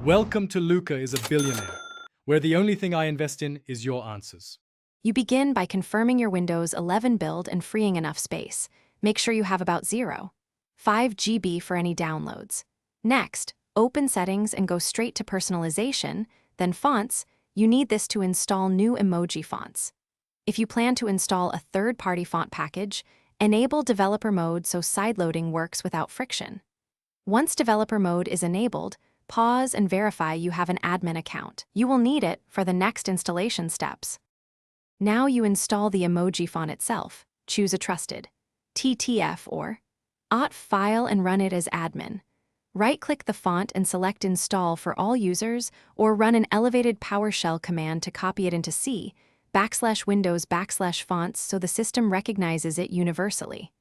Welcome to Luca is a Billionaire, where the only thing I invest in is your answers. You begin by confirming your Windows 11 build and freeing enough space. Make sure you have about 0.5 GB for any downloads. Next, open Settings and go straight to Personalization, then Fonts. You need this to install new emoji fonts. If you plan to install a third-party font package, enable developer mode so sideloading works without friction. Once developer mode is enabled, pause and verify you have an admin account. You will need it for the next installation steps. Now you install the emoji font itself. Choose a trusted TTF or OT file and run it as admin. Right-click the font and select Install for all users, or run an elevated PowerShell command to copy it into C/Windows/fonts so the system recognizes it universally.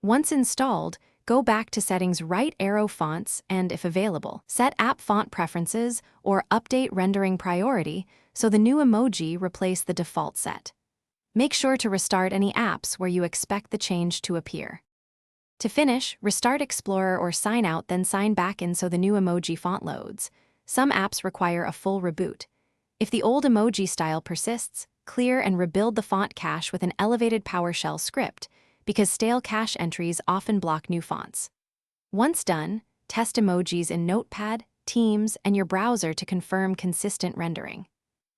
Once installed, go back to Settings, right arrow Fonts, and, if available, set App Font Preferences or Update Rendering Priority so the new emoji replace the default set. Make sure to restart any apps where you expect the change to appear. To finish, restart Explorer or sign out, then sign back in so the new emoji font loads. Some apps require a full reboot. If the old emoji style persists, clear and rebuild the font cache with an elevated PowerShell script, because stale cache entries often block new fonts. Once done, test emojis in Notepad, Teams, and your browser to confirm consistent rendering.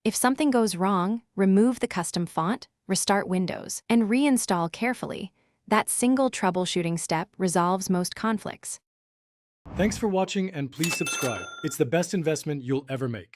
If something goes wrong, remove the custom font, restart Windows, and reinstall carefully. That single troubleshooting step resolves most conflicts. Thanks for watching and please subscribe. It's the best investment you'll ever make.